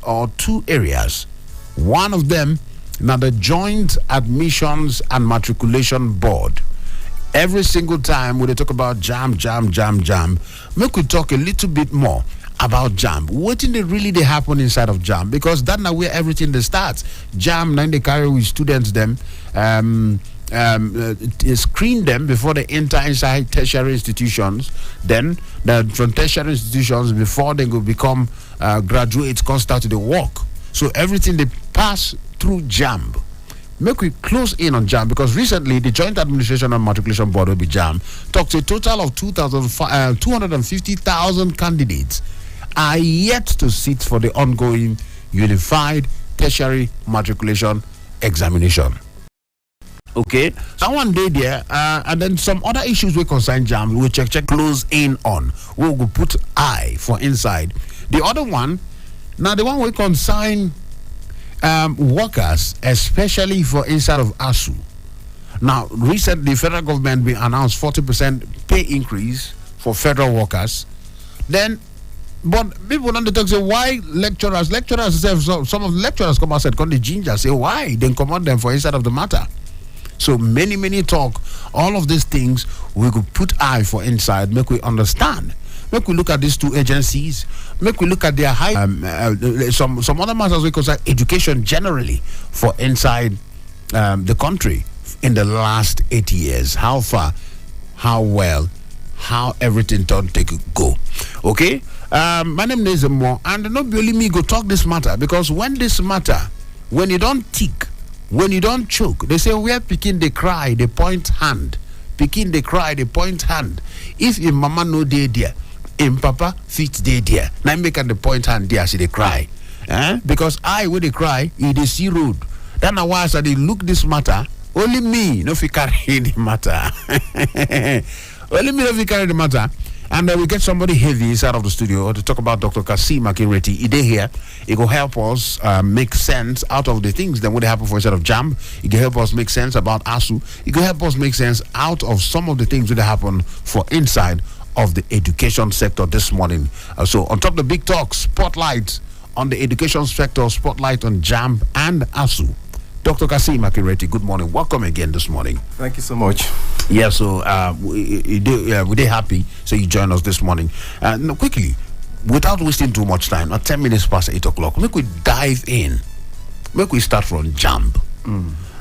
or two areas. One of them, now the Joint Admissions and Matriculation Board. Every single time when they talk about jam, make we talk a little bit more about jam. What did they happen inside of jam? Because that's now where everything they starts. Jam, now they carry with students them, screen them before they enter inside tertiary institutions. Then from tertiary institutions, before they go become graduates, can start to the work. So everything they pass through jam. Make we close in on jam, because recently the Joint Administration and Matriculation Board, will be jam, talked to a total of 250,000 candidates are yet to sit for the ongoing Unified Tertiary Matriculation Examination. Okay, someone did there, and then some other issues we concern jam, we'll check close in on. We'll go put eye for inside. The other one, now the one we consign workers, especially for inside of ASU. Now, recently, the federal government will announce 40% pay increase for federal workers. Then, but people don't talk, say, why lecturers say, some of the lecturers come out and said, the ginger, say, why? Then command them for inside of the matter. So many talk. All of these things, we could put eye for inside, make we understand. Make we look at these two agencies. Make we look at their high some other matters we consider education generally for inside the country in the last 8 years. How far, how well, how everything don't take a go. Okay, my name is Ezemmuo, and not only me go talk this matter, because when this matter, when you don't tick, when you don't choke, they say where Pikin they cry, they point hand. Pikin they cry, they point hand. If your mama no dey there, in papa fit dey there. Now make the point hand there, see they cry. Because I when they cry, it is see road. Then now why they look this matter, only me no fi carry the matter. Only me no fi carry the matter. And then we get somebody heavy inside of the studio to talk about Dr. Kasim Akinreti. He here. He will help us make sense out of the things that would happen for inside of JAMB. He can help us make sense about ASU. He can help us make sense out of some of the things that happen for inside of the education sector this morning. So on top of the big talk, spotlight on the education sector, spotlight on JAMB and ASU. Dr. Kasim Akinreti, good morning. Welcome again this morning. Thank you so much. Yeah, so we're happy. So you join us this morning. Now, quickly, without wasting too much time, at 10 minutes past 8 o'clock, make we dive in. Make we start from JAMB.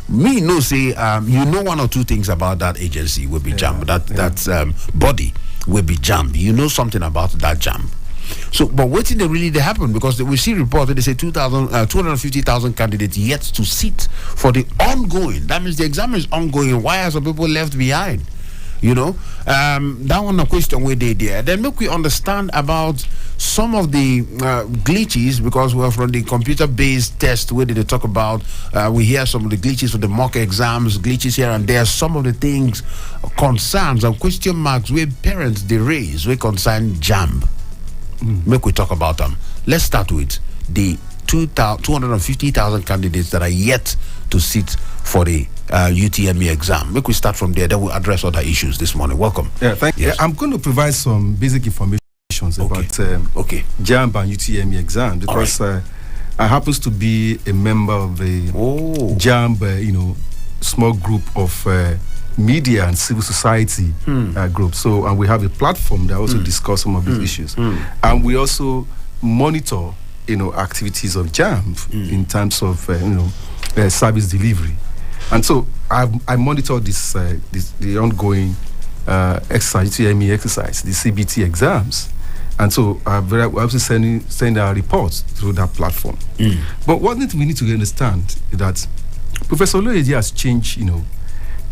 Me know say you know one or two things about that agency will be JAMB. That body will be JAMB. You know something about that JAMB. So, but what did really happen? Because we see reports that they say 250,000 candidates yet to sit for the ongoing. That means the exam is ongoing. Why are some people left behind? You know, that one a question where they there. Then make we understand about some of the glitches, because we're from the computer-based test where they talk about. We hear some of the glitches for the mock exams, glitches here and there. Some of the things, concerns and question marks where parents they raise, we concern JAMB. Make we talk about them. Let's start with the 250,000 candidates that are yet to sit for the UTME exam. Make we start from there, then we'll address other issues this morning. Welcome. Yeah, thank you. Yes. I'm going to provide some basic information about JAMB and UTME exam, because I happens to be a member of the JAMB, small group of media and civil society group. So, and we have a platform that also discuss some of these issues. And we also monitor, activities of JAMB in terms of, service delivery. And so I monitor the ongoing exercise, UTME exercise, the CBT exams. And so we're also sending our reports through that platform. But one thing we need to understand is that Professor Oloyeji has changed,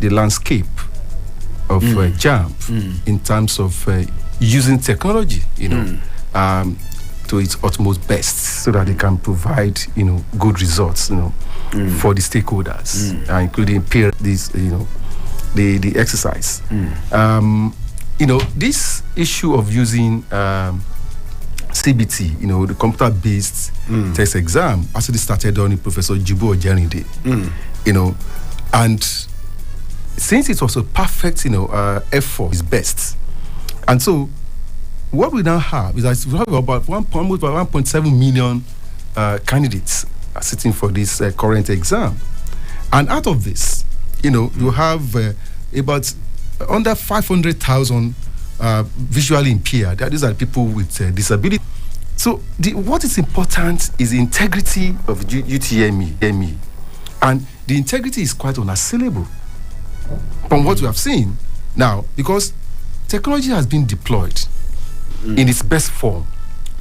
the landscape of JAMB in terms of using technology, to its utmost best, so that they can provide, good results, for the stakeholders, including the exercise. This issue of using CBT, the computer-based test exam, actually started on Professor Jibo Ojerinde, and since it was a perfect, effort is best. And so what we now have is that we have about almost 1.7 million candidates are sitting for this current exam. And out of this, you have about under 500,000 visually impaired. These are people with disability. So what is important is the integrity of UTME. And the integrity is quite unassailable from what we have seen now, because technology has been deployed in its best form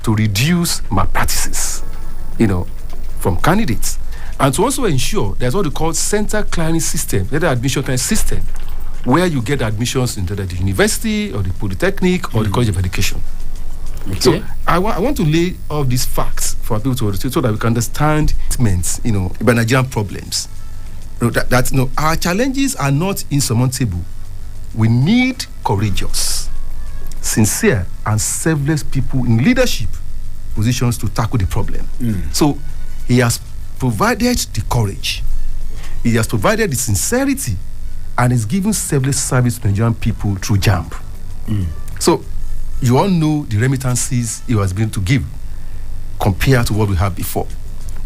to reduce malpractices, from candidates, and to also ensure there's what we call center clearing system, the admission clearing system, where you get admissions into the university or the polytechnic or the college of education. Okay. So I want to lay all these facts for people to so that we can understand about Nigerian problems. Our challenges are not insurmountable. We need courageous, sincere, and selfless people in leadership positions to tackle the problem. So he has provided the courage, he has provided the sincerity, and is giving selfless service to Nigerian people through JAMB. So you all know the remittances he was able to give compared to what we had before.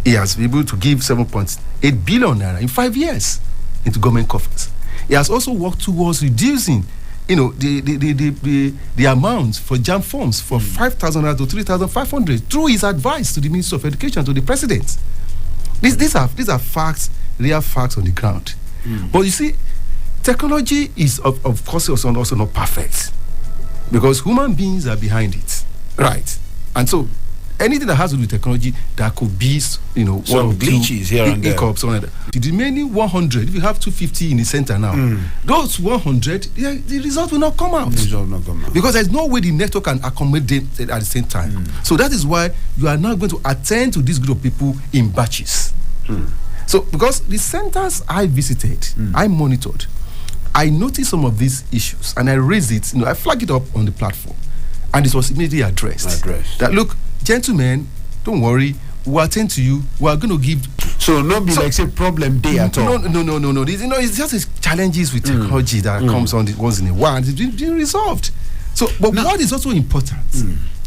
He has been able to give 7.8 billion naira in 5 years into government coffers. He has also worked towards reducing, the amount for JAMB forms from 5,000 naira to 3,500 through his advice to the Minister of Education, to the President. These are facts, real facts on the ground. But you see, technology is of course also not perfect, because human beings are behind it, right? And so anything that has to do with technology, that could be, some glitches here and there. The remaining 100, if you have 250 in the center now, those 100, the result will not come out. Because there's no way the network can accommodate it at the same time. So that is why you are now going to attend to this group of people in batches. So because the centers I visited, I monitored, I noticed some of these issues, and I raised it, I flagged it up on the platform, and it was immediately addressed. That, look, gentlemen, don't worry, we'll attend to you, we are going to give. So not be like say problem day at all. No. It's just challenges with technology that comes on once in a while. It's been resolved. So, but what is also important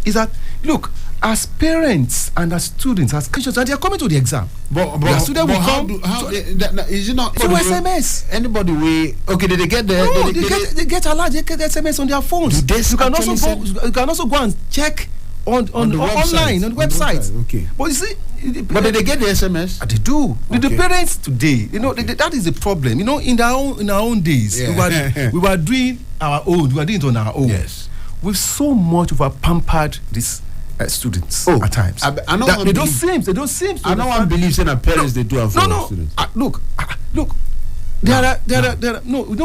is that, look, as parents and as students, as Christians, and they are coming to the exam. But the student will come. Is it not through SMS? Anybody way? Okay, did they get the? No, they get alert. They get the SMS on their phones. You can also go and check on online on the website. Okay. But you see, but did they get the SMS? They do. Okay. The parents today, that is the problem. In our own days, we were doing our own. We were doing it on our own. Yes. We've so much pampered this. Students at times. They don't seem. I know one believes in parents they do have students. Look.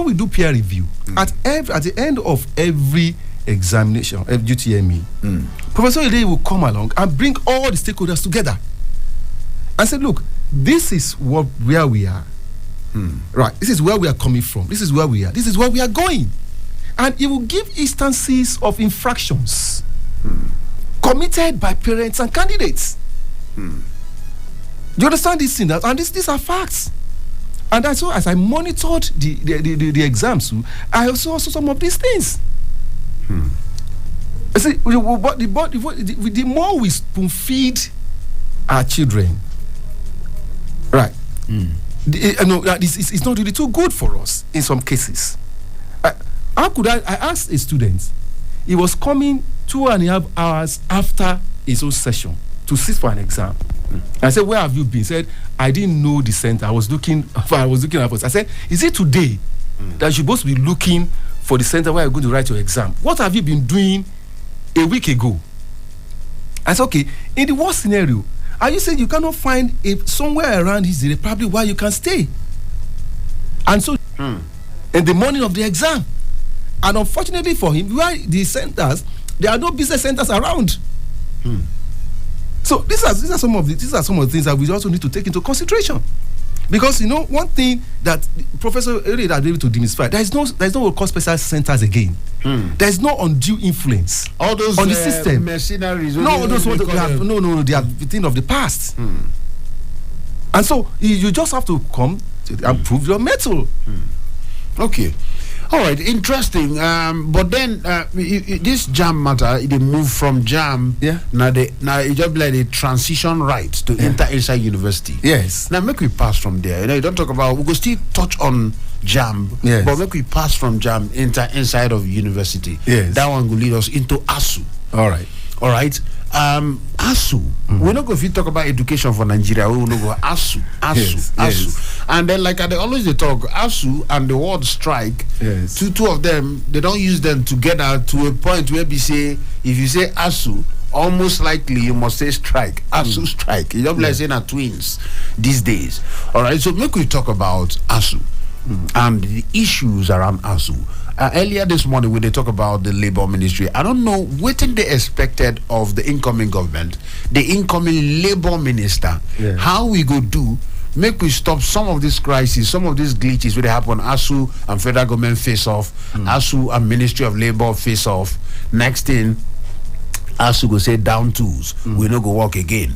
We do peer review at the end of every examination, UTME. Professor Ide will come along and bring all the stakeholders together and say, look, this is where we are. Right. This is where we are coming from. This is where we are. This is where we are going. And it will give instances of infractions committed by parents and candidates. Do you understand these things? And these are facts. And so as I monitored the exams, I also saw some of these things. You see, the more we spoon feed our children, right? It's not really too good for us in some cases. How could I asked a student, he was coming 2.5 hours after his own session to sit for an exam. I said, where have you been? He said, I didn't know the center. I was looking at it. I said, is it today that you're supposed to be looking for the center where you're going to write your exam? What have you been doing a week ago? I said, okay, in the worst scenario, are you saying you cannot find somewhere around his area probably where you can stay? And so, in the morning of the exam, and unfortunately for him, where the centers, there are no business centers around. So these are some of the things that we also need to take into consideration, because one thing that Professor Eri has been able to demystify, there is no what we call special centers again. There is no undue influence all those on the system. Mercenaries. No, those ones they are the thing of the past. Hmm. And so you just have to come and prove your mettle. Okay. All right, interesting. But then this jam matter, they move from jam. Yeah. Now it just like a transition right to enter inside university. Yes. Now make we pass from there. You don't talk about. We go still touch on jam. Yes. But make we pass from jam inside of university. Yes. That one will lead us into ASU. All right. All right. ASU. We're not going to talk about education for Nigeria. We will not go ASU. Yes. And then, like they always they talk, ASU and the word strike. Yes. Two of them, they don't use them together to a point where we say, if you say ASU, almost likely you must say strike. ASU strike. You don't like saying twins these days. All right. So make we talk about ASU and the issues around ASU. Earlier this morning, when they talk about the labor ministry, I don't know what they expected of the incoming government, the incoming labor minister, how we go do, make we stop some of these crises, some of these glitches where they happen. ASU and federal government face off, ASU and Ministry of Labor face off. Next thing, ASU go say down tools, we no go work again.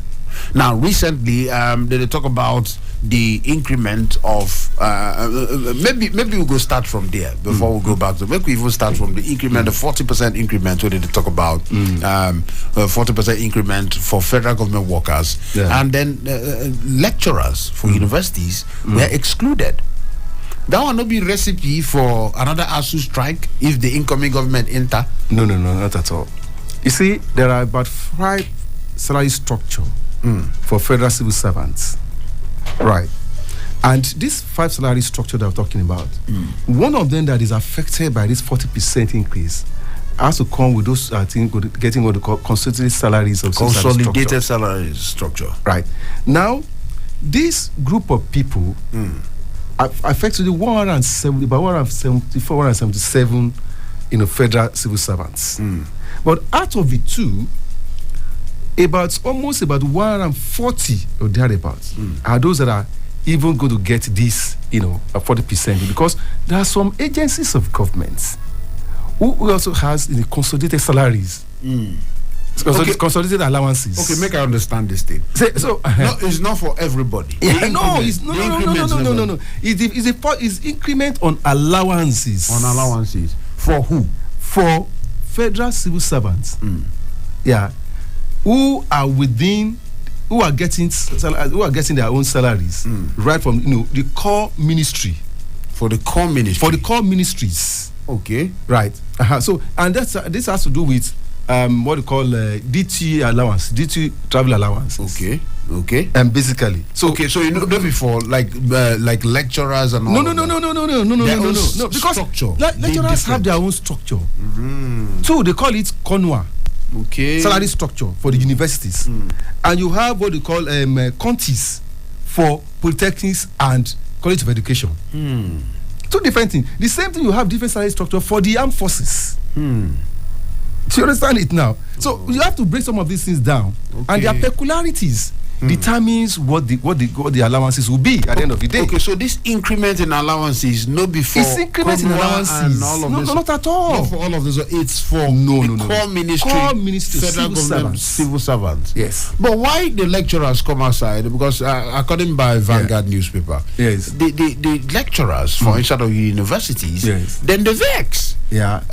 Now, recently, they talk about the increment of maybe we'll go start from there before we go back to maybe we even start from the increment, the 40% increment where they talk about 40% increment for federal government workers, and then lecturers for universities were excluded. That will not be recipe for another ASU strike if the incoming government enter. No, not at all. You see, there are about 5 salary structure for federal civil servants. Right. And this 5 salary structure that we're talking about, one of them that is affected by this 40% increase has to come with those, I think, getting what they call consolidated salaries of consolidated salary structure. Right. Now, this group of people affects the 177 federal civil servants. But out of the two, almost about 140 or thereabouts are those that are even going to get this, 40%, because there are some agencies of government who also has consolidated salaries, consolidated allowances. Okay, make I understand this thing. So no, it's not for everybody. No. It's increment on allowances. On allowances for who? For federal civil servants. Yeah. Who are getting their own salaries right from the core ministry. For the core ministry. For the core ministries. Okay. Right. So and this has to do with what they call DT allowance, DT travel allowance. Okay. And basically, so before like lecturers and all. No. Because structure. Lecturers have their own structure. So they call it CONWA. Okay. Salary structure for the universities, and you have what they call contis for polytechnics and college of education. Two different things. The same thing, you have different salary structure for the armed forces. Do you understand it now? So you have to break some of these things down, and their peculiarities determines what the allowances will be at the end of the day. Okay, so this increment in allowances, no before. It's increment in allowances. No, not at all. Not for all of this. It's for core ministry, federal government, civil servants. Yes. But why the lecturers come outside? Because according by Vanguard newspaper, yes, the lecturers for inside of universities, then they vex. Yeah.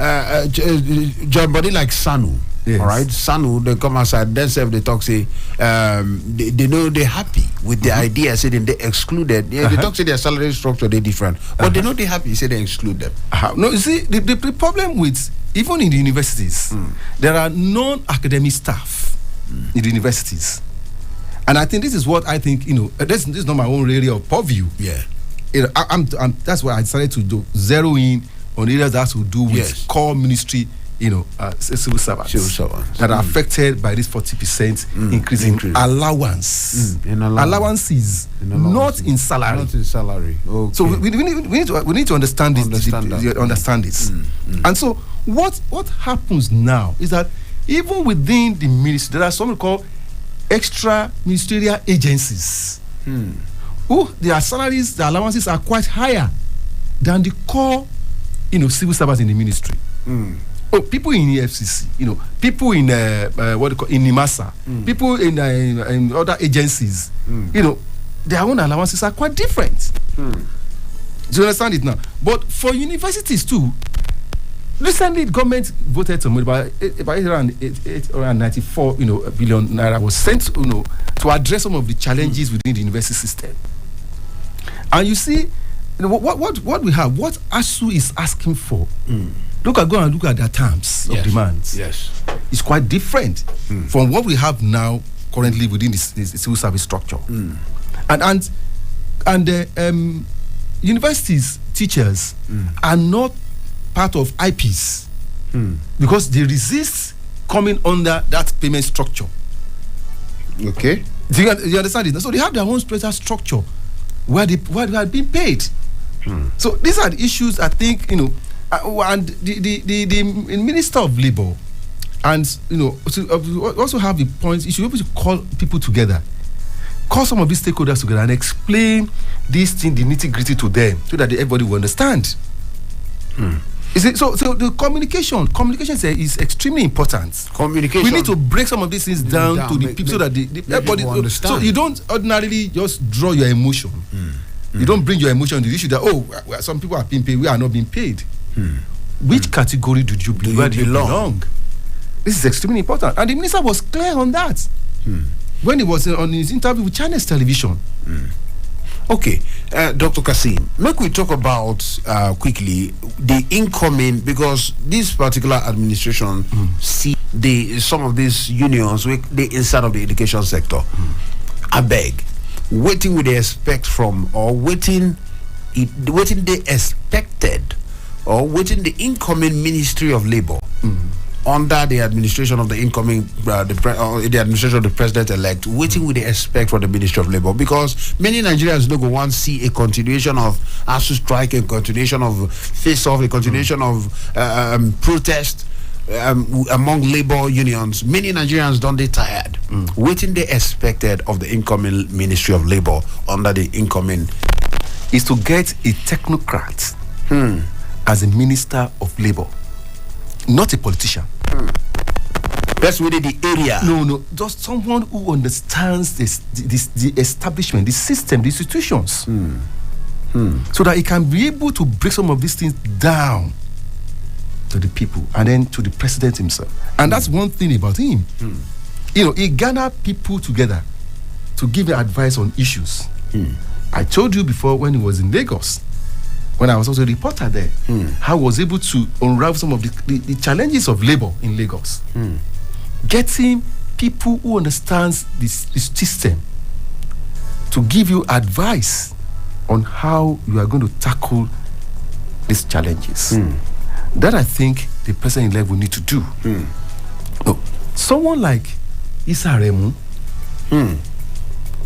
John Body like Sanu. Yes. All right, Sanu, they come outside, themselves they talk, say, they know they're happy with the idea, say they excluded. Yeah, they talk, say their salary structure, they're different. But they know they're happy, say they exclude them. No, you see, the problem with, even in the universities, there are non-academic staff in the universities. And I think this is what I think, this is not my own area of purview. Yeah. That's why I decided to zero in on areas that has to do with core ministry, civil servants that are affected by this 40% increase in allowance. Allowances, not in salary. Not in salary. Okay. So we need to understand this. Understand this. And so what happens now is that even within the ministry, there are something called extra ministerial agencies who their salaries, their allowances are quite higher than the core civil servants in the ministry. People in EFCC, people in what they call in NIMASA, people in other agencies, their own allowances are quite different. Do you understand it now? But for universities too, recently the government voted some money, about 894 billion naira was sent to address some of the challenges within the university system. And you see, what we have, what ASU is asking for. Go and look at their terms of demands. Yes, it's quite different from what we have now currently within the civil service structure. And universities teachers are not part of IPs because they resist coming under that payment structure. Okay, do you understand it? So they have their own special structure where they are being paid. So these are the issues I think and the Minister of Labour, and also have the points. You should be able to call people together, call some of these stakeholders together, and explain this thing, the nitty-gritty to them, so that everybody will understand. Is it so? So the communication is extremely important. Communication. We need to break some of these things down to the people so that everybody understand. So you don't ordinarily just draw your emotion. You don't bring your emotion to the issue that some people are being paid, we are not being paid. Which category do you belong? This is extremely important, and the minister was clear on that when he was on his interview with China's television. Okay, Dr. Kasim, make we talk about quickly the incoming, because this particular administration see some of these unions they inside of the education sector. I beg, waiting with they expect from, or waiting they expected, or waiting the incoming Ministry of Labour under the administration of the incoming the administration of the president-elect, waiting with the expect for the Ministry of Labour, because many Nigerians don't want to see a continuation of ASU strike, a continuation of face-off, a continuation of protest among labor unions. Many Nigerians don't they tired, waiting they expected of the incoming Ministry of Labour under the incoming is to get a technocrat as a Minister of Labour, not a politician. That's within the area. No, just someone who understands the establishment, the system, the institutions, so that he can be able to break some of these things down to the people and then to the president himself. And that's one thing about him. He gathered people together to give advice on issues. I told you before, when he was in Lagos, when I was also a reporter there, how I was able to unravel some of the challenges of labor in Lagos. Getting people who understands this system to give you advice on how you are going to tackle these challenges. That I think the president-elect will need to do. Someone like Ezemmuo,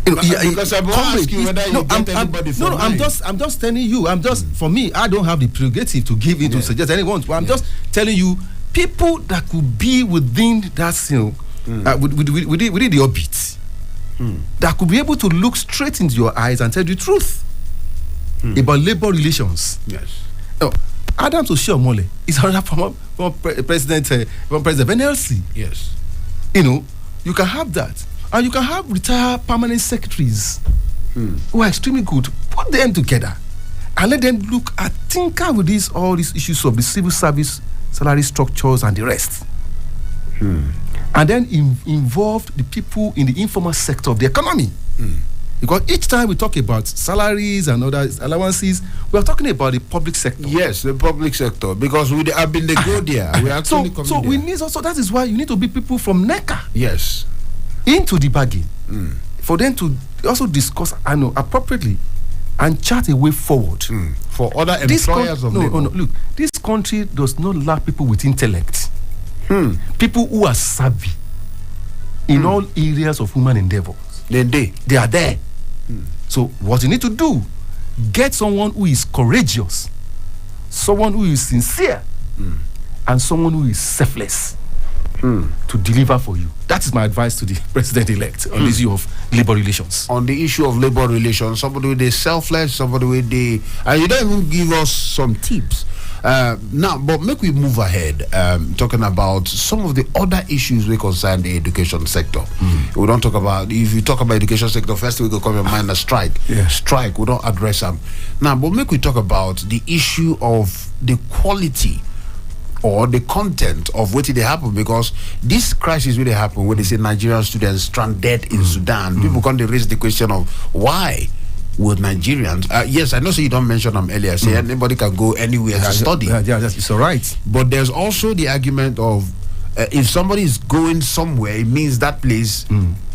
because I'm asking whether you get anybody from I'm just telling you. For me, I don't have the prerogative to give in to suggest anyone. But I'm just telling you, people that could be within that, within the orbit, that could be able to look straight into your eyes and tell you the truth about labor relations. Yes. Adams Oshiomhole is another former president NLC. Yes. You can have that. And you can have retired permanent secretaries who are extremely good. Put them together and let them tinker with all these issues of the civil service, salary structures, and the rest. And then involve the people in the informal sector of the economy. Because each time we talk about salaries and other allowances, we are talking about the public sector. Yes, the public sector. Because we have been the go there. We actually so we need also, that is why you need to be people from NECA. Yes. Into the bargain for them to also discuss appropriately and chart a way forward for other employers of labor. No, look, this country does not lack people with intellect, people who are savvy in all areas of human endeavors. They are there. So what you need to do, get someone who is courageous, someone who is sincere, and someone who is selfless to deliver for you. That is my advice to the president-elect on the issue of labor relations. On the issue of labor relations, somebody with the selfless, somebody with the... And you don't even give us some tips Now, but make we move ahead, talking about some of the other issues we concern the education sector. We don't talk about, if you talk about education sector, first we go come in mind a strike. Strike, we don't address them. Now, but make we talk about the issue of the quality or the content of what did happen, because this crisis really happened when they say Nigerian students stranded in Sudan. People can't raise the question of why would Nigerians, yes, I know, so you don't mention them earlier, say anybody can go anywhere to study. It's all right. But there's also the argument of if somebody is going somewhere, it means that place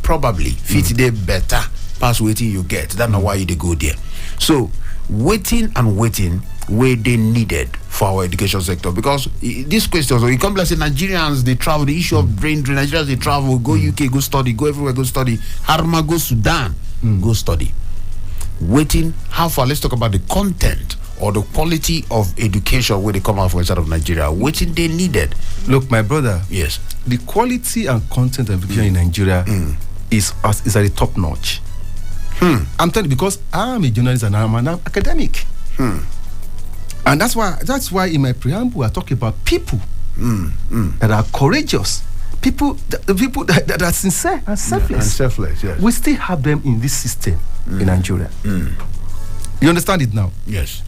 probably fit there better past waiting you get. That's not why they go there. So waiting where they needed for our education sector, because this question, so you come like say Nigerians they travel, the issue of brain drain, Nigerians they travel, go UK, go study, go everywhere, go study, Harma, go Sudan, go study. Waiting, how far? Let's talk about the content or the quality of education where they come out from inside of Nigeria. Waiting they needed. Look, my brother. Yes. The quality and content of education in Nigeria is at the top notch. I'm telling you, because I'm a journalist and I'm an academic. And that's why in my preamble I talk about people that are courageous. People that are sincere and selfless. Yes. We still have them in this system in Nigeria. You understand it now? Yes.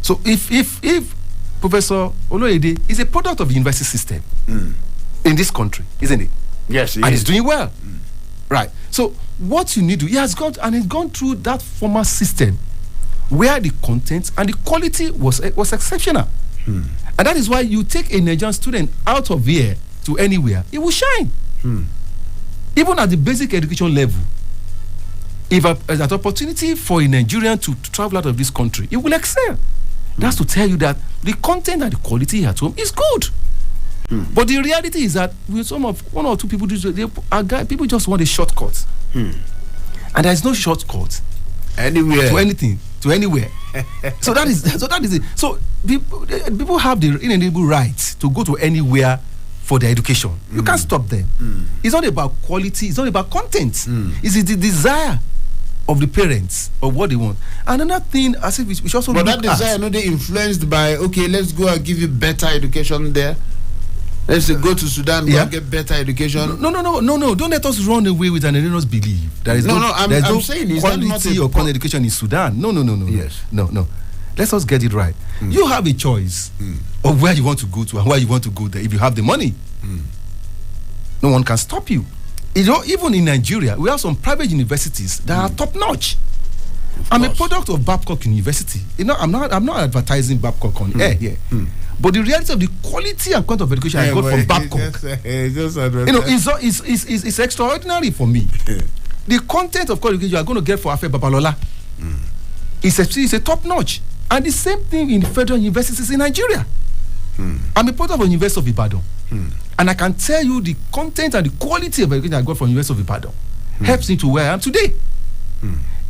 So if Professor Oloyede is a product of the university system in this country, isn't it? Yes, and he's doing well. Right. So what you need to, he has gone through that former system where the content and the quality was exceptional. And that is why you take a Nigerian student out of here to anywhere, it will shine. Even at the basic education level, if there's an opportunity for a Nigerian to travel out of this country, it will excel. That's to tell you that the content and the quality at home is good. But the reality is that with one or two people, people just want a shortcut. And there's no shortcut anywhere to anything, to anywhere. so that is it. So people have the inalienable right to go to anywhere for their education. You can't stop them. It's not about quality, it's not about content. It's the desire of the parents of what they want. Another thing, as if we should also but that desire not they influenced by, okay, let's go and give you better education there. Let's go to Sudan, go and get better education. No. Don't let us run away with an erroneous belief. There is I'm saying quality or content education in Sudan. No. Yes. No. Let's us get it right. You have a choice of where you want to go to and where you want to go there if you have the money. No one can stop you. Even in Nigeria, we have some private universities that are top notch. I'm a product of Babcock University. I'm not advertising Babcock on air here. But the reality of the quality and content of education I got from Babcock, it's extraordinary for me. The content of education you are going to get for Afe Babalola is a top notch. And the same thing in federal universities in Nigeria. I'm a product of the University of Ibadan. And I can tell you the content and the quality of education I got from the University of Ibadan helps me to where I am today.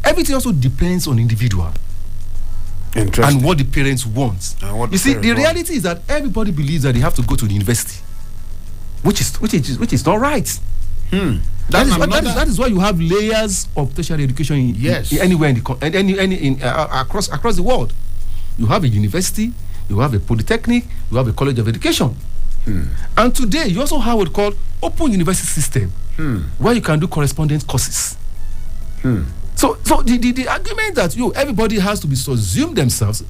Everything also depends on individual and what the parents want. You see, the reality is that everybody believes that they have to go to the university, which is not right. That is why you have layers of tertiary education in anywhere across the world. You have a university, you have a polytechnic, you have a college of education. And today you also have what's called open university system, where you can do correspondence courses. So the argument that everybody has to be subsume themselves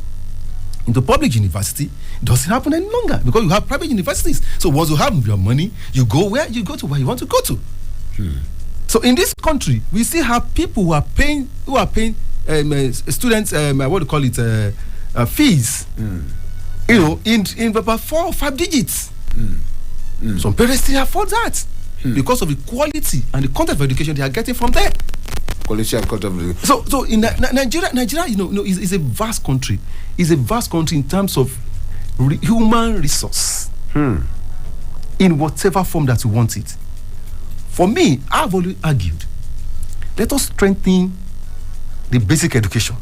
into public university doesn't happen any longer, because you have private universities. So once you have your money, you go where you want to go to. So in this country, we still have people who are paying students fees. In about 4 or 5 digits. Some parents still afford that because of the quality and the content of education they are getting from there. Quality and content of education. So in Nigeria, is a vast country. It's a vast country in terms of human resource, in whatever form that you want it. For me, I've always argued, let us strengthen the basic education,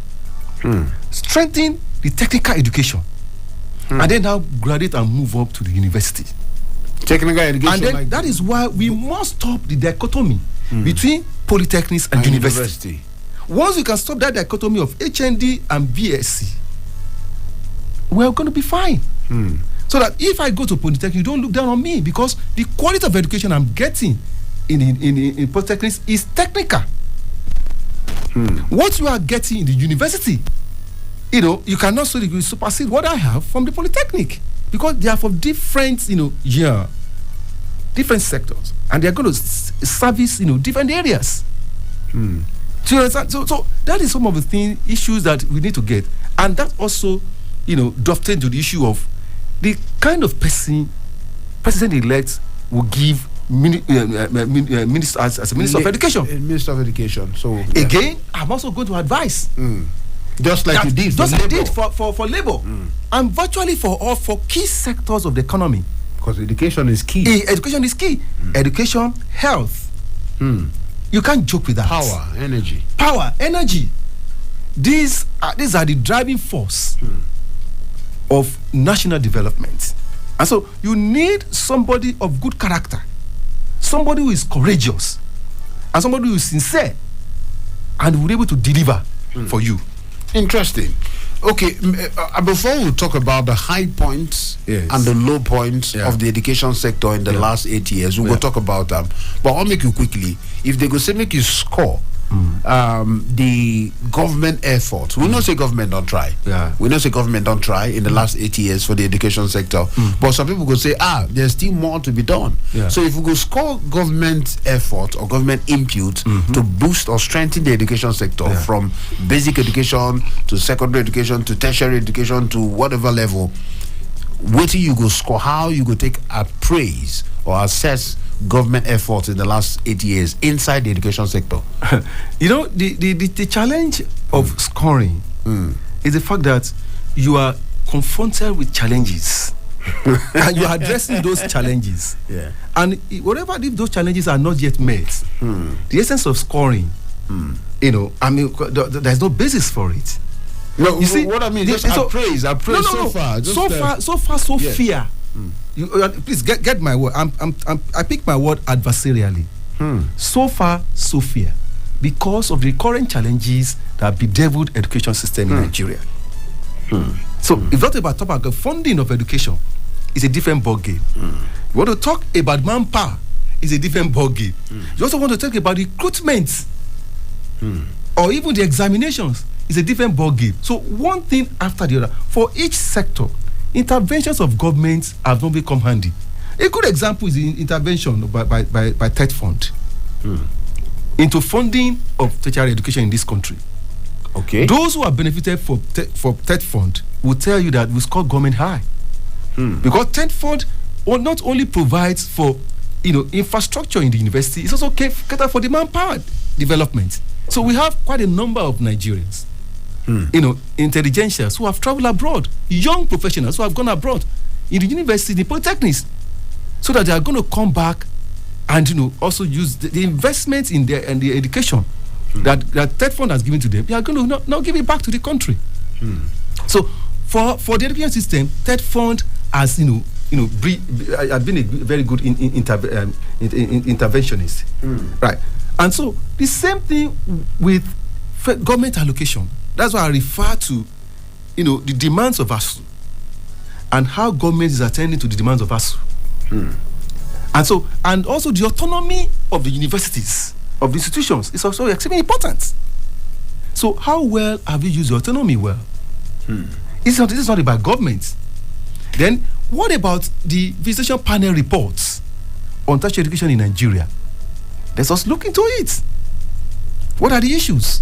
strengthen the technical education, and then now graduate and move up to the university. Technical education. And then that is why we must stop the dichotomy between polytechnics and university. Once we can stop that dichotomy of HND and BSc, we're going to be fine. So that if I go to Polytechnic, you don't look down on me, because the quality of education I'm getting in Polytechnics is technical. What you are getting in the university, you cannot supersede what I have from the Polytechnic, because they are from different, different sectors, and they are going to service, different areas. Do you understand? So that is some of the issues that we need to get, and that also, dovetails into the issue of the kind of president-elect will give minister as a minister of education. Minister of education. So again, I'm also going to advise. Just like you did for labor, and virtually for key sectors of the economy. Because education is key. Education is key. Education, health. You can't joke with that. Power, energy. These are the driving force of national development. And so you need somebody of good character, somebody who is courageous, and somebody who is sincere, and will be able to deliver for you. Interesting. Okay, before we talk about the high points and the low points of the education sector in the last 8 years, we'll go talk about them. But I'll make you quickly. If they go say make you score the government effort, we not say government don't try. We not say government don't try in the last 8 years for the education sector. But some people go say, there's still more to be done. So if we go score government effort or government input to boost or strengthen the education sector from basic education to secondary education to tertiary education to whatever level, what you go score, how you go take appraise or assess government efforts in the last 8 years inside the education sector? The challenge of scoring is the fact that you are confronted with challenges and you are addressing those challenges. And if those challenges are not yet met, the essence of scoring, there's no basis for it. No, you see what I mean? Just appraise so far. Fear. Please get my word. I pick my word adversarially. So far, so fear, because of the current challenges that bedeviled education system in Nigeria. So, if not about the funding of education, it's a different ball game. You want to talk about manpower, it's a different ball game. You also want to talk about recruitment, or even the examinations, it's a different ball game. So, one thing after the other for each sector. Interventions of governments have not become handy. A good example is the intervention by TED Fund into funding of tertiary education in this country. Okay. Those who have benefited for TED Fund will tell you that we score government high. Because TED Fund not only provides for infrastructure in the university, it's also cater for the manpower development. So we have quite a number of Nigerians, intelligentials who have traveled abroad, young professionals who have gone abroad in the university, the polytechnics, so that they are going to come back and also use the investments in the education that TED Fund has given to them. They are going to now give it back to the country. So for the education system, TED Fund has been a very good interventionist, right? And so the same thing with government allocation. That's why I refer to, the demands of ASU and how government is attending to the demands of ASU. And also the autonomy of the universities, of the institutions, is also extremely important. So how well have you used your autonomy well? This is not about government. Then what about the visitation panel reports on tertiary education in Nigeria? Let us look into it. What are the issues?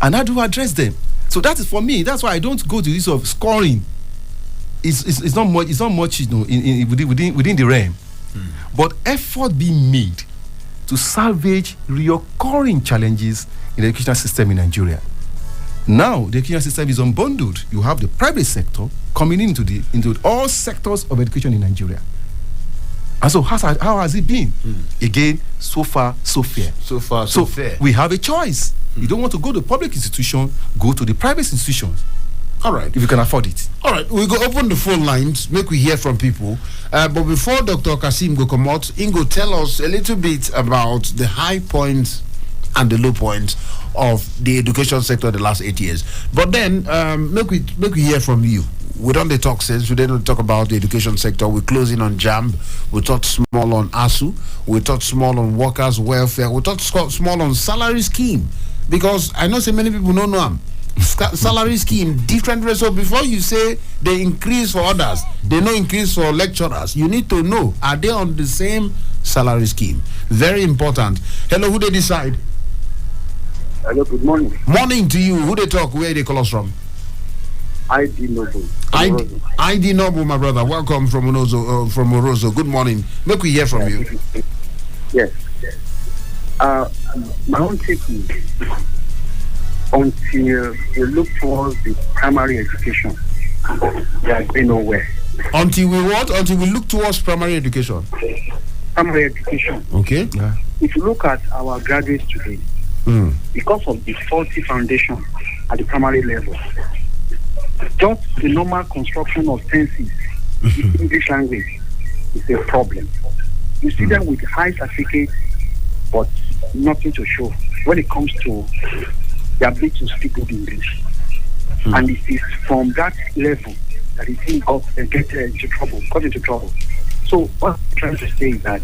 And how do we address them? So that is, for me, that's why I don't go to this of scoring. It's not much. It's not much, within the realm. But effort being made to salvage recurring challenges in the educational system in Nigeria. Now the educational system is unbundled. You have the private sector coming into all sectors of education in Nigeria. And so how has it been? Again, so far, so fair. So far, so fair. We have a choice. You don't want to go to public institution, go to the private institutions. All right. If you can afford it. All right. We go open the phone lines, make we hear from people. But before Dr. Kasim go come out, Ingo, tell us a little bit about the high points and the low points of the education sector the last 8 years. But then, make we hear from you. we don't talk since. We didn't talk about the education sector. We're closing on JAMB. We talked small on ASU. We talked small on workers' welfare. We talked small on salary scheme. Because I know so many people don't know them. Salary scheme, different rates. So before you say they increase for others, they no increase for lecturers, you need to know, are they on the same salary scheme? Very important. Hello, who they decide? Hello, good morning. Morning to you. Who they talk? Where they call us from? ID Noble. ID Noble, my brother. Welcome from Orozo. Good morning. Make we hear from you. Yes. My own take is, until we look towards the primary education, there has been nowhere. Until we what? Until we look towards primary education. Primary education. Okay. Yeah. If you look at our graduates today, because of the faulty foundation at the primary level, just the normal construction of tenses in English language is a problem. You see them with high certificates, but nothing to show when it comes to the ability to speak good English. And it is from that level that it thing got into trouble. So what I'm trying to say is that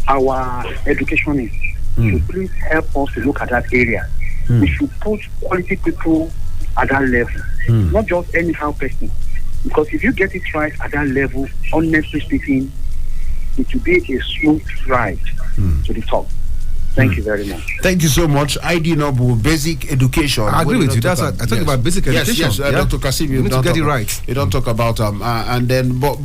our educationists should please help us to look at that area. We should put quality people at that level, not just anyhow person. Because if you get it right at that level, honestly speaking, it will be a smooth ride to the top. Thank you very much. Thank you so much. ID Noble, basic education. I agree with you. That's I talk about basic education. Yes, Dr. Kasim, you need to get it right. You don't talk about and then but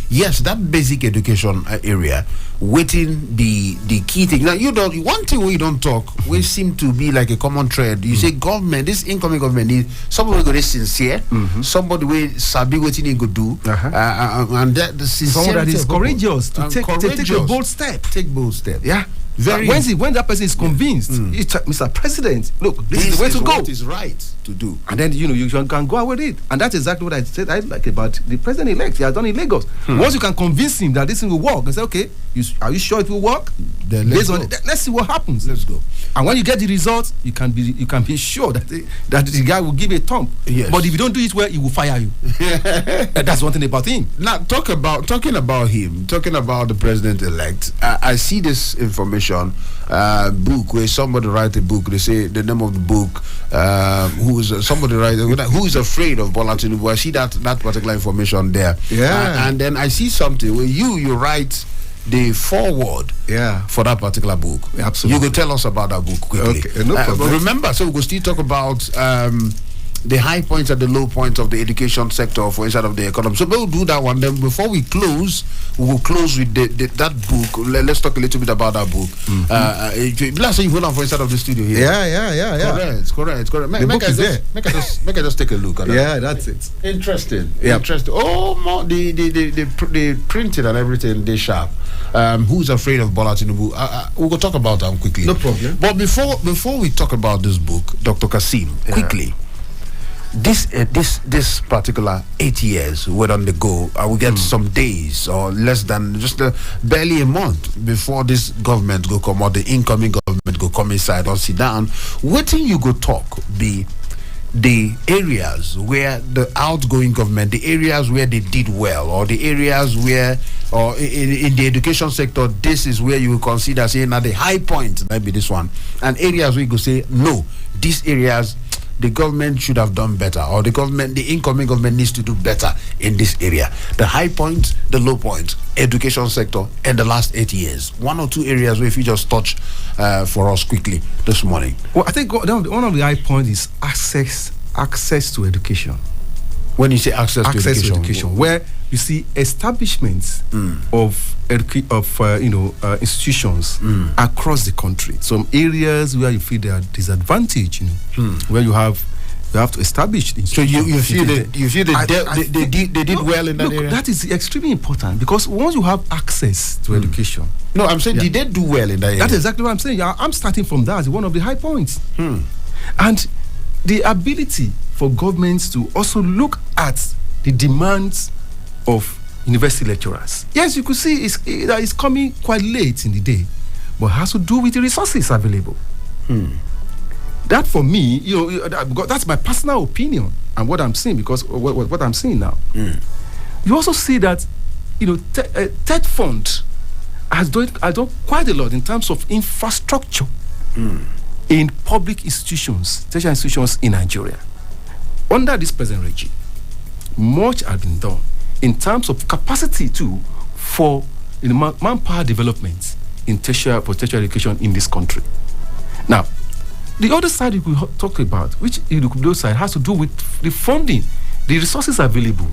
yes, that basic education area, waiting the key thing. Now you don't one thing we don't talk, we seem to be like a common thread. You say government, this incoming government is somebody who is sincere, somebody who sabi what he go do, and that the sincerity, someone that is courageous to take a bold step. Take bold step. Yeah. When that person is convinced, Mr. President, look, this is the way to go. What is right to do, and then you can go out with it, and that's exactly what I said. I like about the president-elect. He has done in Lagos. Once you can convince him that this thing will work, and say, okay, are you sure it will work? Then let's see what happens. Let's go. And when you get the results, you can be sure that the guy will give a thump. Yes. But if you don't do it well, he will fire you. That's one thing about him. Now talking about him, talking about the president-elect. I see this information book where somebody write a book. They say the name of the book. Who is afraid of Bola Tinubu? I see that particular information there. Yeah. And then I see something where you write the foreword for that particular book. Absolutely. You could tell us about that book quickly. Okay, no problem. Remember, so we will still talk about the high points and the low points of the education sector for inside of the economy. So we'll do that one. Then before we close, we will close with that book. Let's talk a little bit about that book. Last time you hold on for inside of the studio here. Yeah. Correct. The book is there. Make I just take a look at that. Yeah, that's it. Interesting. Yeah. Interesting. Oh, the printed and everything, they sharp. Who's afraid of Bola Tinubu? We'll go talk about that quickly. No problem. But before we talk about this book, Dr. Kasim, quickly. This particular 8 years we're on the go. We get some days or less than just barely a month before this government go come or the incoming government go come inside or sit down. Waiting you go talk be the areas where the outgoing government, the areas where they did well, or the areas where, or in the education sector, this is where you will consider saying at the high point, maybe this one, and areas where you go say no, these areas the government should have done better, or the incoming government needs to do better in this area. The high point, the low point, education sector, and the last 8 years. One or two areas where if you just touch for us quickly this morning. Well, I think one of the high points is access to education. When you say access to education, where you see establishments of institutions across the country. Some areas where you feel they are disadvantaged, where you have to establish the institutions. So you feel they did well in that area? That is extremely important, because once you have access to education. No, I'm saying did they do well in that area? That's exactly what I'm saying. I'm starting from that as one of the high points. And the ability for governments to also look at the demands of university lecturers. Yes, you could see it's coming quite late in the day, but it has to do with the resources available. That for me, because that's my personal opinion and what I'm seeing, because what I'm seeing now. You also see that, TED Fund has done quite a lot in terms of infrastructure in public institutions, tertiary institutions in Nigeria. Under this present regime, much has been done in terms of capacity too for manpower development in tertiary education in this country. Now, the other side we could talk about, which the other side has to do with the funding, the resources available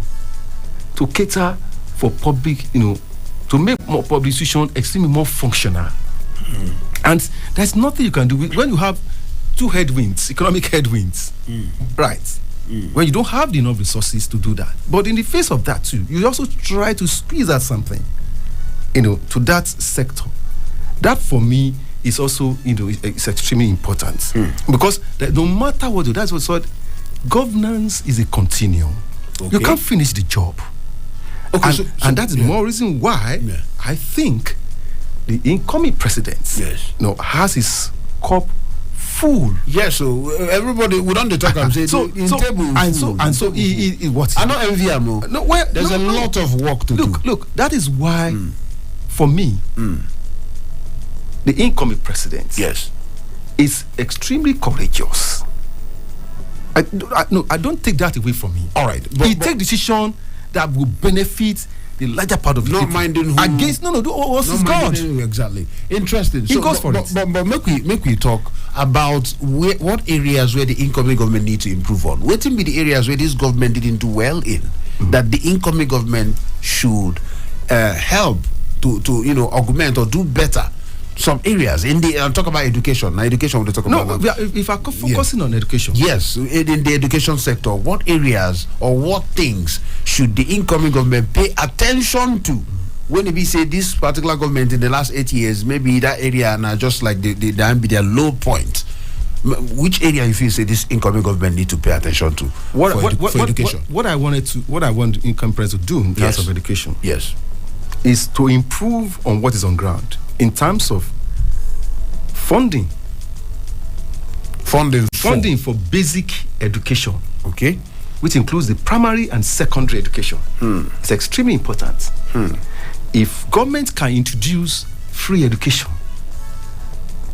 to cater for public, to make more public institutions extremely more functional. And there's nothing you can do when you have two headwinds, economic headwinds, right? When you don't have enough resources to do that. But in the face of that too, you also try to squeeze out something, to that sector. That for me is also, it's extremely important. Because no matter what you do, that's what governance is a continuum. Okay. You can't finish the job. Okay, and that is more reason why I think the incoming president has his cup full. Yes, so everybody would on the talk and say what? I know envy him. No, there's a lot of work to do. Look, that is why for me the incoming president is extremely courageous. I don't take that away from him. All right. He take decision that will benefit the larger part of the not people. Minding who against what's his God. Exactly. Interesting. He goes for it. But make we talk about what areas where the incoming government need to improve on. What will be the areas where this government didn't do well in that the incoming government should help to augment or do better. Some areas in the talk about education. Now, education we'll talk about. No, if I'm focusing on education. Yes, in the education sector, what areas or what things should the incoming government pay attention to? When we say this particular government in the last 8 years, maybe that area now just like their low point. Which area you feel say this incoming government need to pay attention to for education? What I want the incoming president to do in terms of education, is to improve on what is on ground. In terms of funding for basic education, which includes the primary and secondary education, it's extremely important. If government can introduce free education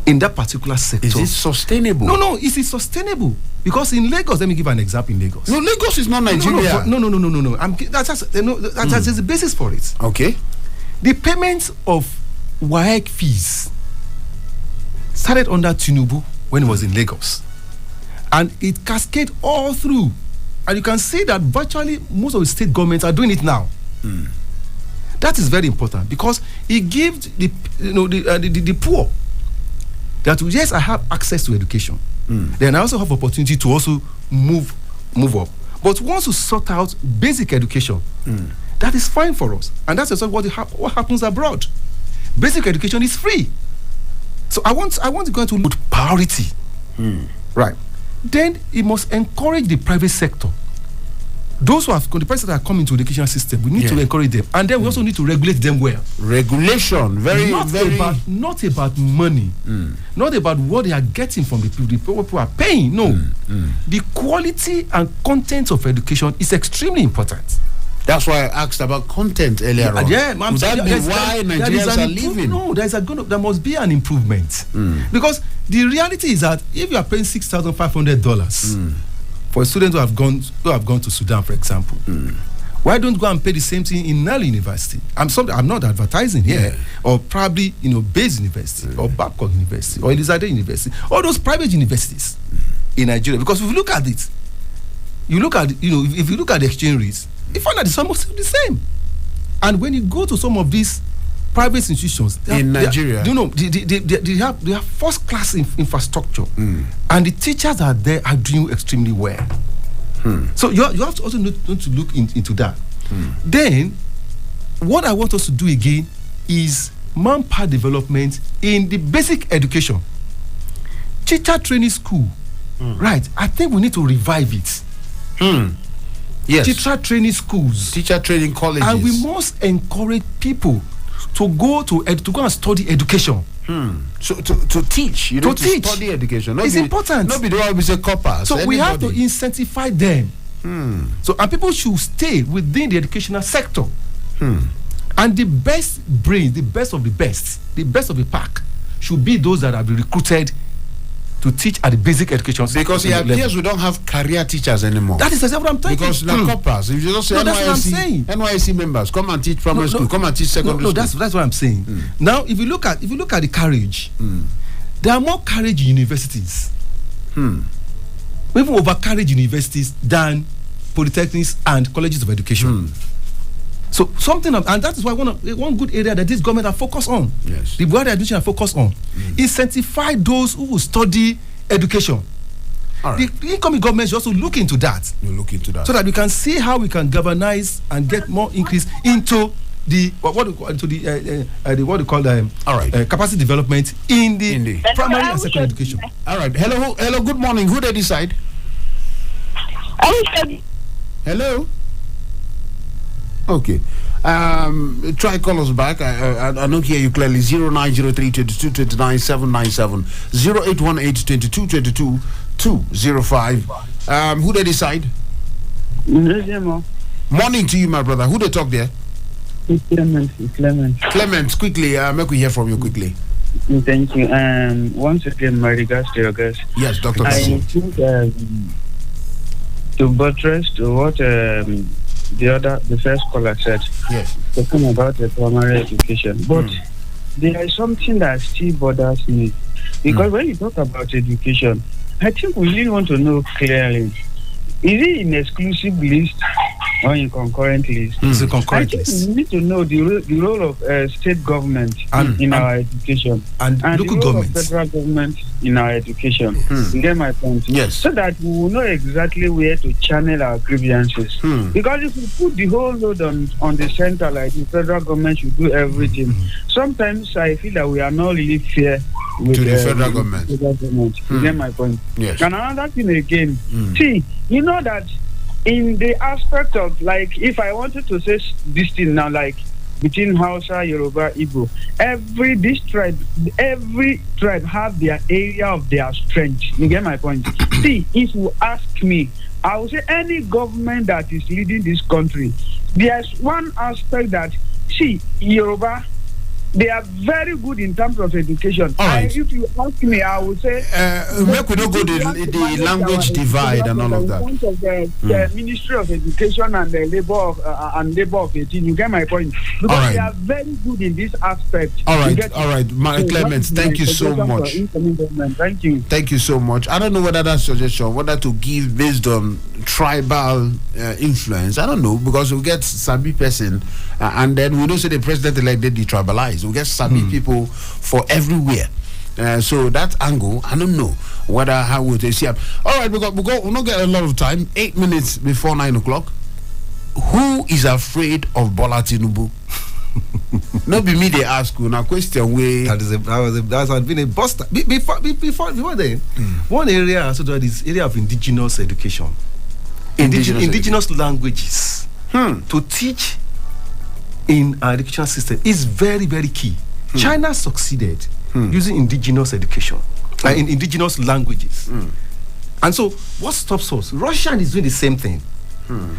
in that particular sector, is it sustainable? No, is it sustainable? Because in Lagos, let me give an example. In Lagos, no, Lagos is not Nigeria. No. That's just the basis for it. Okay, the payment of WAEC fees started under Tinubu when he was in Lagos, and it cascades all through, and you can see that virtually most of the state governments are doing it now. That is very important because it gives the poor that yes, I have access to education, then I also have opportunity to also move up. But once you sort out basic education, that is fine for us, and that's also what happens abroad. Basic education is free. So I want to go to put priority. Right. Then it must encourage the private sector. Those who have the person that come into the education system, we need to encourage them. And then we also need to regulate them well. Regulation, not about money, not about what they are getting from the people who are paying. No. The quality and content of education is extremely important. That's why I asked about content earlier on. Yeah, Would that be why Nigerians are leaving? No, there must be an improvement. Because the reality is that if you are paying $6,500 for a student who have gone to Sudan, for example, why don't you go and pay the same thing in Nile University? I'm not advertising here, or probably Bayes University, or Babcock University, or Elizabeth University, all those private universities in Nigeria. Because if you look at it, if you look at the exchange rates, you find that it's almost the same. And when you go to some of these private institutions in Nigeria, they have first class infrastructure, and the teachers are there are doing extremely well. So you have to also need to look into that. Then, what I want us to do again is manpower development in the basic education. Teacher training school, right? I think we need to revive it. Yes. Teacher training schools, teacher training colleges, and we must encourage people to go and study education. So to teach, you know, to study education. It's important. Not be the one we say coppers. So we have to incentivize them. So and people should stay within the educational sector. And the best brains, the best of the best of the pack, should be those that have been recruited to teach at the basic education system. Because it appears we don't have career teachers anymore. That is exactly what I'm saying. Because now coppers, if you just say NYSC members, come and teach primary school, come and teach secondary school. That's what I'm saying. Now, if you look at the courage, there are more courage in universities. We have over courage universities than polytechnics and colleges of education. So and that is why one good area that this government have focused on, the Buhari administration have focused on, incentivize those who will study education. Right. The incoming government should also look into that. So that we can see how we can galvanize and get more increase into the capacity development in the primary and secondary education. All right. Hello. Good morning. Who did decide? Hello. Okay. Try call us back. I don't hear you clearly. 0903 22 29 797 0818 22 205. Who they decide? Ezemmuo. Morning to you, my brother. Who they talk there? It's Clement. Clement, quickly. Make we hear from you quickly. Thank you. Once again, my regards to your guest. Yes, Dr. I think to buttress to what the first caller said, talking about the primary education, but there is something that still bothers me, because when you talk about education, I think we really want to know clearly, is it in exclusive list or in concurrent list? It's a concurrent list. I think we need to know the role of state government in our education and local government, federal government in our education. You get my point? Yes. So that we will know exactly where to channel our grievances. Because if we put the whole load on the center, like the federal government should do everything, sometimes I feel that we are not really fair with the federal government. You get my point? Yes. And another thing again, see, you know that in the aspect of, like, if I wanted to say this thing now, like between Hausa, Yoruba, Igbo, every tribe have their area of their strength. You get my point? See, if you ask me, I will say any government that is leading this country, there's one aspect that, see, Yoruba, they are very good in terms of education. Right. If you ask me, I would say make we don't go the language divide and all of that. In terms of the Ministry of Education and the Labor of 18, you get my point. Because they are very good in this aspect. All right, Clemens, thank you so much. Thank you. Thank you so much. I don't know whether that suggestion, whether to give based on tribal influence. I don't know, because we get Sabi person and then we don't say the president-elect did detribalize. We get Sabi people for everywhere. So that angle, I don't know how would they see it. All right, we'll not get a lot of time. 8 minutes before 9 o'clock. Who is afraid of Bola Tinubu? No, be me they ask you now. Question way that has been a buster before then. One area also that is area of indigenous education, indigenous languages to teach in our education system is very, very key. China succeeded using indigenous education, in indigenous languages. And so, what stops us? Russia is doing the same thing.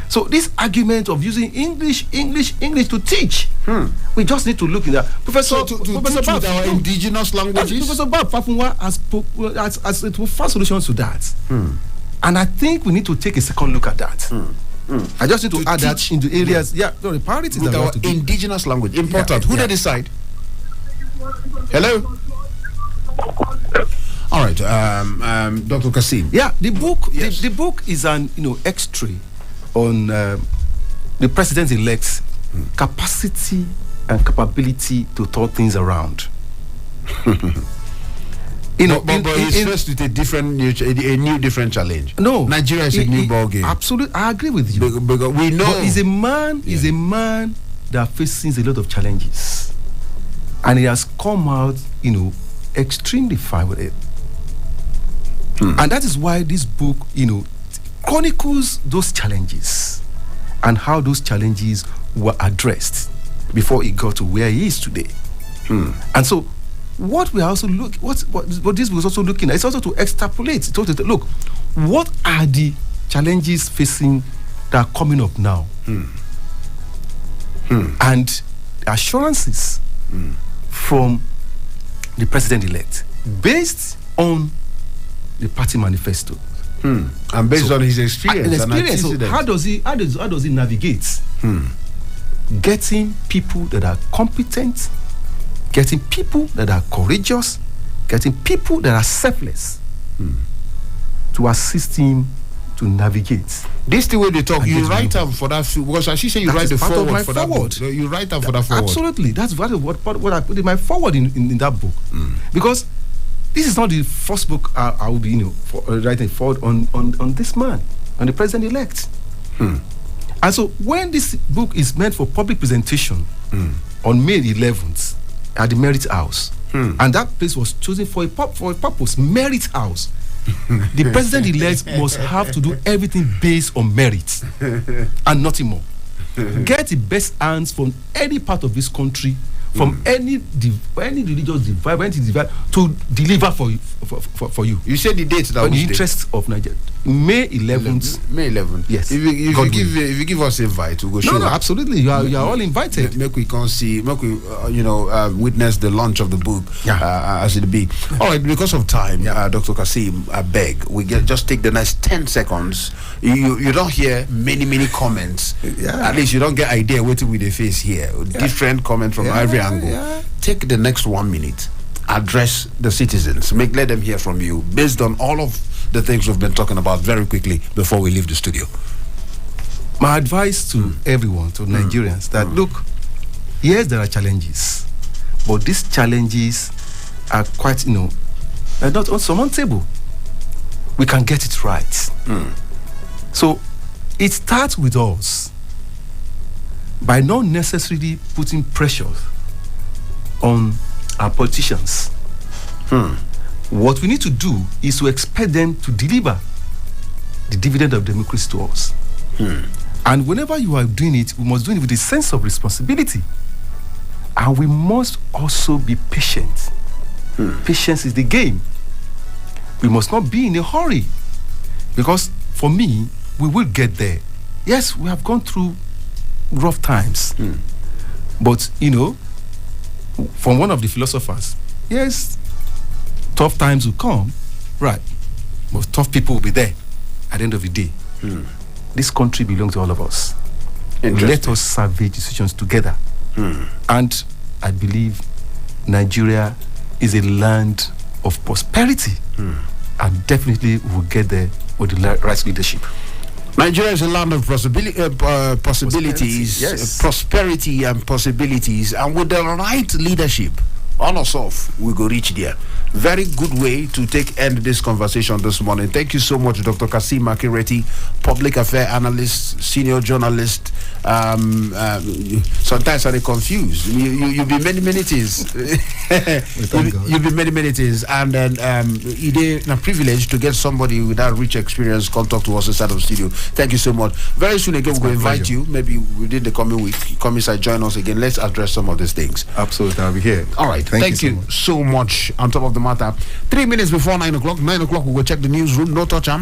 So, this argument of using English to teach, we just need to look in that. Professor Professor our indigenous languages. Professor Bab Fafunwa has found solutions to that. And I think we need to take a second look at that. I just need to add that into areas. The priorities with our indigenous language. Important. Who they decide? Hello. All right, Dr. Kasim. Yeah, the book. Yes. The book is an extra on the president-elect's capacity and capability to turn things around. But he's faced with a different challenge. No, Nigeria is a new ball game. Absolutely, I agree with you. Because we know but he's a man that faces a lot of challenges, and he has come out, extremely fine with it. And that is why this book, chronicles those challenges and how those challenges were addressed before he got to where he is today. And so, what we are also what this was also looking at is also to extrapolate. To look, what are the challenges facing that are coming up now, and assurances from the president-elect based on the party manifesto. And based on his experience. So how does he navigate getting people that are competent, getting people that are courageous, getting people that are selfless to assist him to navigate? This the way they talk. You write them for that, because as you say, you write the forward for that book. You write them for that forward. Absolutely, that's what I put in my forward in that book, because this is not the first book I will be writing forward on this man, on the president-elect. And so when this book is meant for public presentation on May 11th at the Merit House, and that place was chosen for a purpose, Merit House. The president-elect must have to do everything based on merit and nothing more. Get the best hands from any part of this country, from any religious divide, to deliver for you. You said the date that in the interest of Nigeria. May 11th. May 11th. Yes. If you give us invite, we'll go show. No, absolutely. You are all invited. Make we come see. Make we witness the launch of the book. As it be. All right. Because of time, Dr. Kasim, I beg just take the next 10 seconds. You don't hear many comments. At least you don't get idea what we the face here. Different comment from every angle. Take the next 1 minute. Address the citizens. Let them hear from you based on all of the things we've been talking about very quickly before we leave the studio. My advice to everyone, to Nigerians, that look, yes, there are challenges, but these challenges are quite, are not unsurmountable. We can get it right. So it starts with us by not necessarily putting pressure on our politicians. What we need to do is to expect them to deliver the dividend of democracy to us. And whenever you are doing it, we must do it with a sense of responsibility. And we must also be patient. Patience is the game. We must not be in a hurry. Because for me, we will get there. Yes, we have gone through rough times. But, from one of the philosophers, yes, tough times will come, right, but tough people will be there at the end of the day. This country belongs to all of us. Let us salvage decisions together. And I believe Nigeria is a land of prosperity, and definitely we'll get there with the right leadership. Nigeria is a land of possibilities, yes. Prosperity and possibilities, and with the right leadership, on us off, we go reach there. Very good way to end this conversation this morning. Thank you so much, Dr. Kasim Makireti, public affairs analyst, senior journalist. Sometimes I'm confused. You'll be many things. You'll be many things, and then it's a privilege to get somebody with that rich experience come talk to us inside of the studio. Thank you so much. Very soon again, we'll invite you. Maybe within the coming week, come inside, join us again. Let's address some of these things. Absolutely, I'll be here. All right. Thank you so much. On top of the matter, 3 minutes before 9 o'clock. 9 o'clock, we will check the newsroom. No touch.